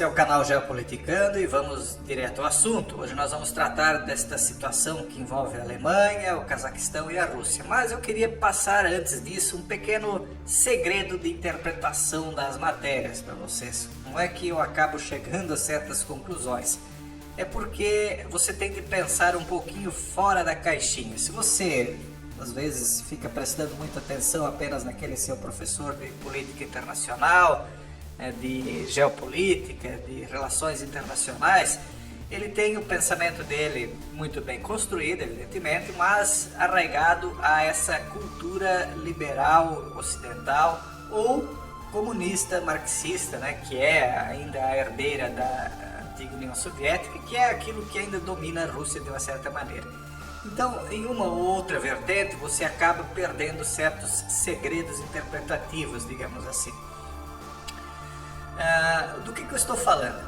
Este é o canal Geopoliticando e vamos direto ao assunto. Hoje nós vamos tratar desta situação que envolve a Alemanha, o Cazaquistão e a Rússia. Mas eu queria passar antes disso um pequeno segredo de interpretação das matérias para vocês. Não é que eu acabo chegando a certas conclusões, é porque você tem que pensar um pouquinho fora da caixinha. Se você às vezes fica prestando muita atenção apenas naquele seu professor de política internacional, de geopolítica, de relações internacionais, ele tem o pensamento dele muito bem construído, evidentemente, mas arraigado a essa cultura liberal ocidental ou comunista marxista, que é ainda a herdeira da antiga União Soviética, que é aquilo que ainda domina a Rússia de uma certa maneira. Então, em uma ou outra vertente, você acaba perdendo certos segredos interpretativos, digamos assim. Do que eu estou falando?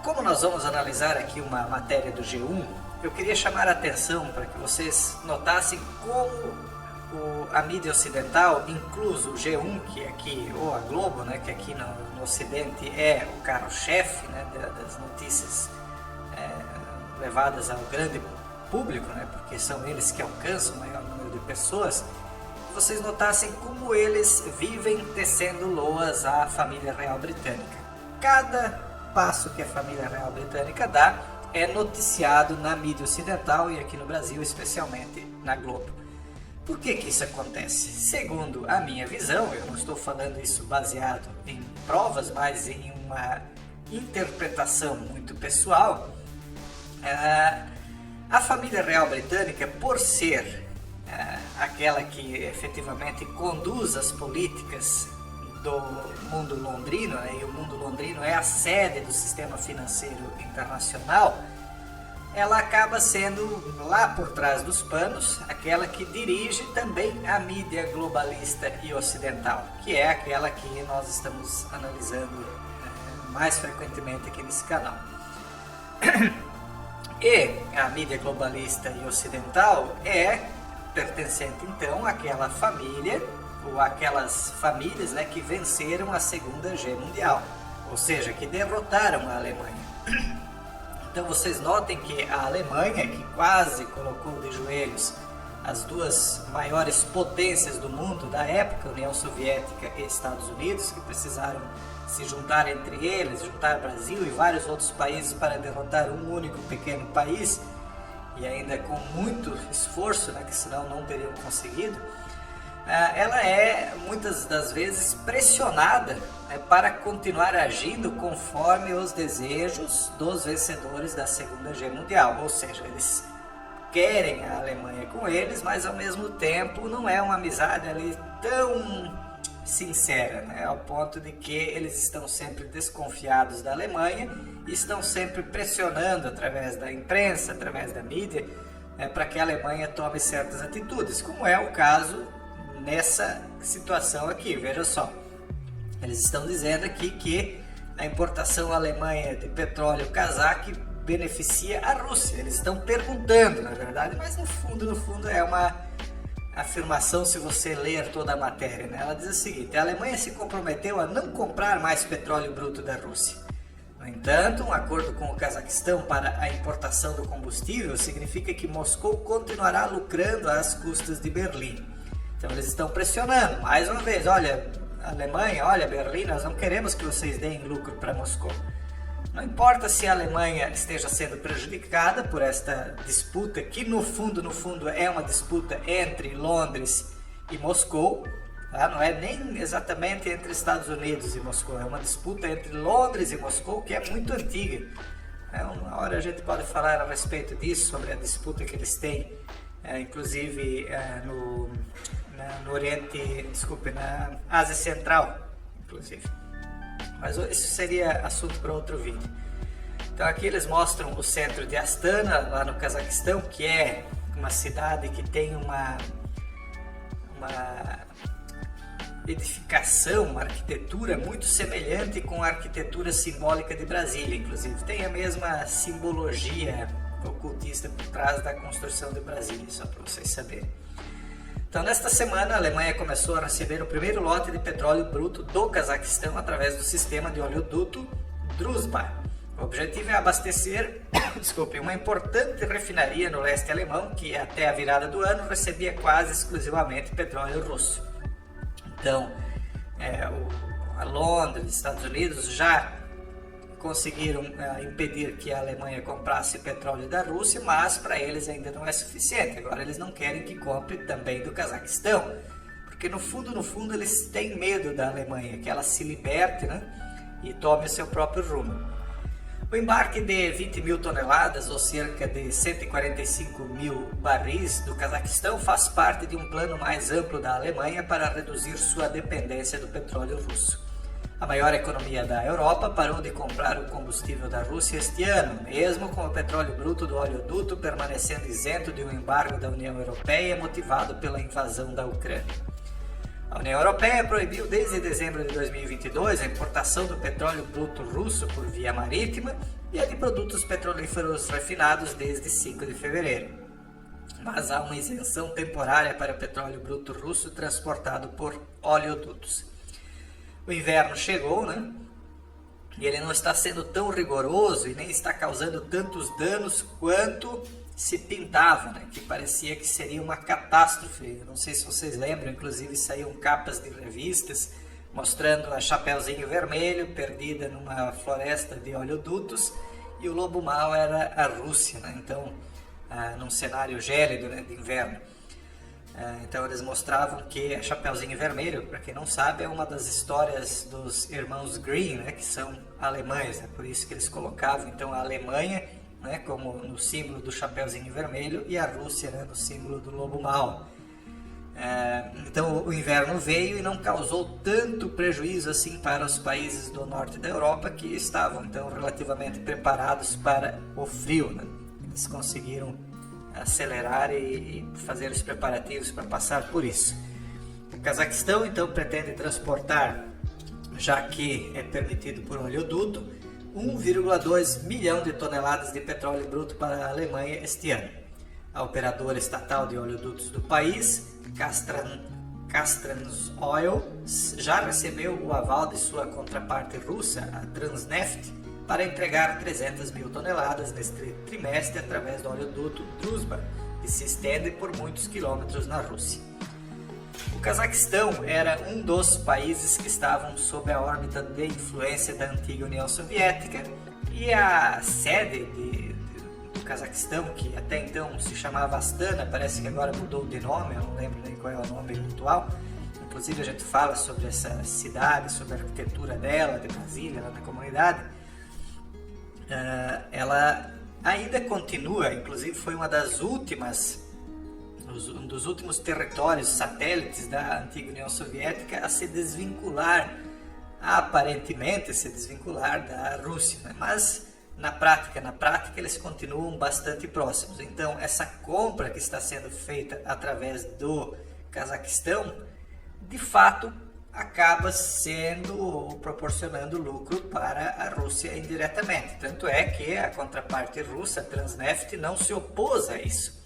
Como nós vamos analisar aqui uma matéria do G1, eu queria chamar a atenção para que vocês notassem como a mídia ocidental, incluso o G1, que aqui, ou a Globo, que aqui no Ocidente é o carro-chefe das notícias levadas ao grande público, porque são eles que alcançam o maior número de pessoas, vocês notassem como eles vivem tecendo loas à família real britânica. Cada passo que a família real britânica dá é noticiado na mídia ocidental e aqui no Brasil, especialmente na Globo. Por que isso acontece? Segundo a minha visão, eu não estou falando isso baseado em provas, mas em uma interpretação muito pessoal, a família real britânica, por ser aquela que efetivamente conduz as políticas do mundo londrino, e o mundo londrino é a sede do sistema financeiro internacional, ela acaba sendo, lá por trás dos panos, aquela que dirige também a mídia globalista e ocidental, que é aquela que nós estamos analisando mais frequentemente aqui nesse canal. E a mídia globalista e ocidental é pertencente então àquela família, ou aquelas famílias que venceram a Segunda Guerra Mundial, ou seja, que derrotaram a Alemanha. Então vocês notem que a Alemanha, que quase colocou de joelhos as duas maiores potências do mundo da época, União Soviética e Estados Unidos, que precisaram se juntar entre eles, juntar Brasil e vários outros países para derrotar um único pequeno país, e ainda com muito esforço, que senão não teriam conseguido, ela é muitas das vezes pressionada para continuar agindo conforme os desejos dos vencedores da Segunda Guerra Mundial, ou seja, eles querem a Alemanha com eles, mas ao mesmo tempo não é uma amizade ali tão sincera, ao ponto de que eles estão sempre desconfiados da Alemanha e estão sempre pressionando através da imprensa, através da mídia, para que a Alemanha tome certas atitudes, como é o caso nessa situação aqui. Veja só, eles estão dizendo aqui que a importação Alemanha de petróleo cazaque beneficia a Rússia. Eles estão perguntando, na verdade, mas no fundo é uma afirmação se você ler toda a matéria. Ela diz o seguinte: a Alemanha se comprometeu a não comprar mais petróleo bruto da Rússia. No entanto, um acordo com o Cazaquistão para a importação do combustível significa que Moscou continuará lucrando às custas de Berlim. Então eles estão pressionando, mais uma vez, olha, Alemanha, olha, Berlim, nós não queremos que vocês deem lucro para Moscou. Não importa se a Alemanha esteja sendo prejudicada por esta disputa, que no fundo é uma disputa entre Londres e Moscou, não é nem exatamente entre Estados Unidos e Moscou, é uma disputa entre Londres e Moscou que é muito antiga. Uma hora a gente pode falar a respeito disso, sobre a disputa que eles têm, inclusive no na Ásia Central, inclusive. Mas isso seria assunto para outro vídeo. Então aqui eles mostram o centro de Astana, lá no Cazaquistão, que é uma cidade que tem uma edificação, uma arquitetura muito semelhante com a arquitetura simbólica de Brasília, inclusive. Tem a mesma simbologia ocultista por trás da construção de Brasília, só para vocês saberem. Então, nesta semana, a Alemanha começou a receber o primeiro lote de petróleo bruto do Cazaquistão através do sistema de oleoduto Druzhba. O objetivo é abastecer uma importante refinaria no leste alemão que até a virada do ano recebia quase exclusivamente petróleo russo. Então, Londres, Estados Unidos já conseguiram impedir que a Alemanha comprasse petróleo da Rússia, mas para eles ainda não é suficiente. Agora eles não querem que compre também do Cazaquistão, porque no fundo eles têm medo da Alemanha, que ela se liberte, né, e tome o seu próprio rumo. O embarque de 20 mil toneladas, ou cerca de 145 mil barris do Cazaquistão, faz parte de um plano mais amplo da Alemanha para reduzir sua dependência do petróleo russo. A maior economia da Europa parou de comprar o combustível da Rússia este ano, mesmo com o petróleo bruto do oleoduto permanecendo isento de um embargo da União Europeia motivado pela invasão da Ucrânia. A União Europeia proibiu desde dezembro de 2022 a importação do petróleo bruto russo por via marítima e a de produtos petrolíferos refinados desde 5 de fevereiro. Mas há uma isenção temporária para o petróleo bruto russo transportado por oleodutos. O inverno chegou, né? E ele não está sendo tão rigoroso e nem está causando tantos danos quanto se pintava, né? Que parecia que seria uma catástrofe. Não sei se vocês lembram, inclusive saíram capas de revistas mostrando a Chapeuzinho Vermelho perdida numa floresta de oleodutos e o lobo mau era a Rússia, né? Então, num cenário gélido, né, de inverno. Então eles mostravam que a Chapeuzinho Vermelho, para quem não sabe, é uma das histórias dos irmãos Grimm, né, que são alemães, né? Por isso que eles colocavam então a Alemanha, né, como no símbolo do Chapeuzinho Vermelho e a Rússia, né, no símbolo do lobo mau. Então o inverno veio e não causou tanto prejuízo assim para os países do norte da Europa, que estavam então relativamente preparados para o frio, né? Eles conseguiram acelerar e fazer os preparativos para passar por isso. O Cazaquistão então pretende transportar, já que é permitido por oleoduto, 1,2 milhão de toneladas de petróleo bruto para a Alemanha este ano. A operadora estatal de oleodutos do país, Kaztrans-Oil, já recebeu o aval de sua contraparte russa, a Transneft, para entregar 300 mil toneladas neste trimestre através do oleoduto Druzhba, que se estende por muitos quilômetros na Rússia. O Cazaquistão era um dos países que estavam sob a órbita de influência da antiga União Soviética e a sede do Cazaquistão, que até então se chamava Astana, parece que agora mudou de nome, eu não lembro nem qual é o nome atual. Inclusive a gente fala sobre essa cidade, sobre a arquitetura dela, de Brasília, lá na comunidade. Ela ainda continua, inclusive foi um dos últimos territórios satélites da antiga União Soviética a se desvincular, aparentemente se desvincular da Rússia, né? Mas na prática eles continuam bastante próximos. Então essa compra que está sendo feita através do Cazaquistão, de fato, acaba proporcionando lucro para a Rússia indiretamente. Tanto é que a contraparte russa, a Transneft, não se opôs a isso.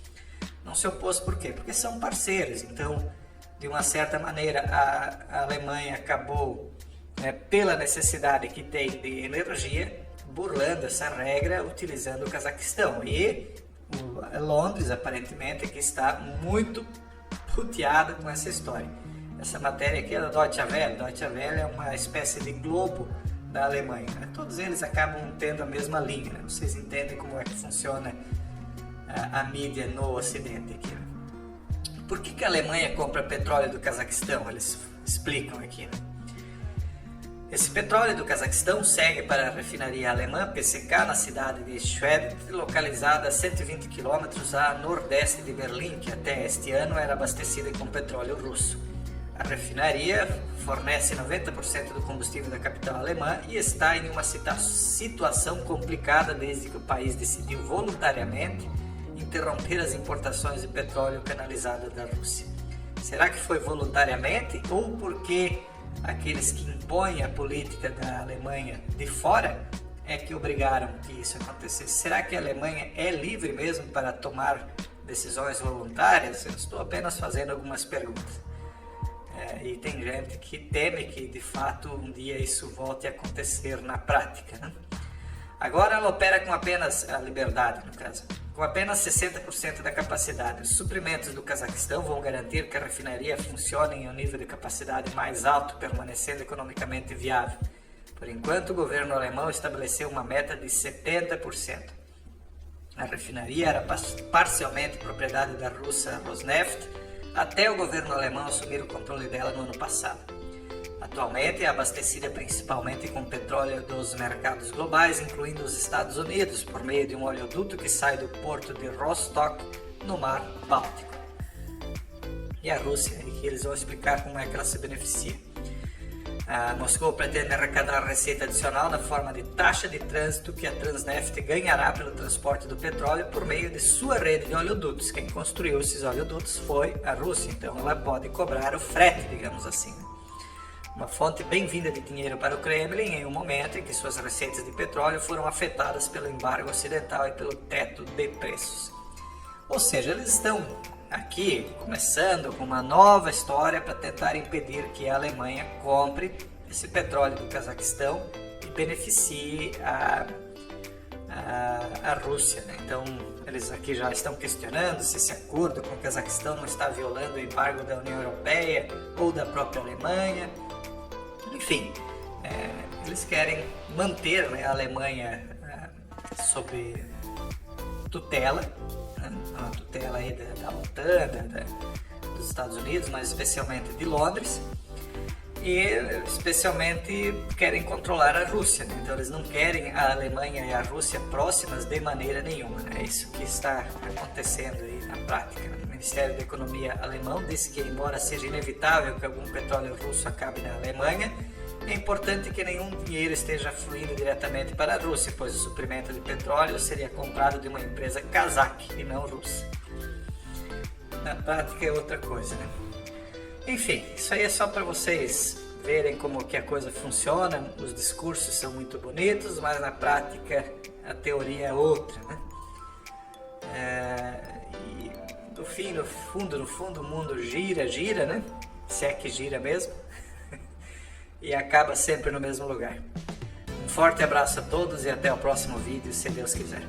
Não se opôs por quê? Porque são parceiros. Então, de uma certa maneira, a Alemanha acabou, pela necessidade que tem de energia, burlando essa regra, utilizando o Cazaquistão. E Londres, aparentemente, que está muito puteada com essa história. Essa matéria aqui é da Deutsche Welle. Deutsche Welle é uma espécie de Globo da Alemanha, né? Todos eles acabam tendo a mesma linha, né? Vocês entendem como é que funciona a mídia no Ocidente aqui, né? Por que a Alemanha compra petróleo do Cazaquistão? Eles explicam aqui, né? Esse petróleo do Cazaquistão segue para a refinaria alemã PCK na cidade de Schwedt, localizada a 120 km a nordeste de Berlim, que até este ano era abastecida com petróleo russo. A refinaria fornece 90% do combustível da capital alemã e está em uma situação complicada desde que o país decidiu voluntariamente interromper as importações de petróleo canalizado da Rússia. Será que foi voluntariamente ou porque aqueles que impõem a política da Alemanha de fora é que obrigaram que isso acontecesse? Será que a Alemanha é livre mesmo para tomar decisões voluntárias? Eu estou apenas fazendo algumas perguntas. E tem gente que teme que de fato um dia isso volte a acontecer na prática, né? Agora ela opera com apenas a liberdade, no caso, com apenas 60% da capacidade. Os suprimentos do Cazaquistão vão garantir que a refinaria funcione em um nível de capacidade mais alto, permanecendo economicamente viável. Por enquanto, o governo alemão estabeleceu uma meta de 70%. A refinaria era parcialmente propriedade da russa Rosneft, até o governo alemão assumir o controle dela no ano passado. Atualmente é abastecida principalmente com petróleo dos mercados globais, incluindo os Estados Unidos, por meio de um oleoduto que sai do porto de Rostock, no Mar Báltico. E a Rússia, que eles vão explicar como é que ela se beneficia. Moscou pretende arrecadar receita adicional na forma de taxa de trânsito que a Transneft ganhará pelo transporte do petróleo por meio de sua rede de oleodutos. Quem construiu esses oleodutos foi a Rússia, então ela pode cobrar o frete, digamos assim. Uma fonte bem-vinda de dinheiro para o Kremlin em um momento em que suas receitas de petróleo foram afetadas pelo embargo ocidental e pelo teto de preços. Ou seja, eles estão aqui começando com uma nova história para tentar impedir que a Alemanha compre esse petróleo do Cazaquistão e beneficie a Rússia, né? Então eles aqui já estão questionando se esse acordo com o Cazaquistão não está violando o embargo da União Europeia ou da própria Alemanha. Enfim, eles querem manter, né, a Alemanha sob tutela, né, a tutela aí da OTAN, dos Estados Unidos, mas especialmente de Londres, e especialmente querem controlar a Rússia, né? Então eles não querem a Alemanha e a Rússia próximas de maneira nenhuma, né? É isso que está acontecendo aí na prática, né? O Ministério da Economia alemão disse que, embora seja inevitável que algum petróleo russo acabe na Alemanha, é importante que nenhum dinheiro esteja fluindo diretamente para a Rússia, pois o suprimento de petróleo seria comprado de uma empresa cazaque e não russa. Na prática é outra coisa, né? Enfim, isso aí é só para vocês verem como que a coisa funciona. Os discursos são muito bonitos, mas na prática a teoria é outra, né? E no fundo, o mundo gira, né? Se é que gira mesmo. E acaba sempre no mesmo lugar. Um forte abraço a todos e até o próximo vídeo, se Deus quiser.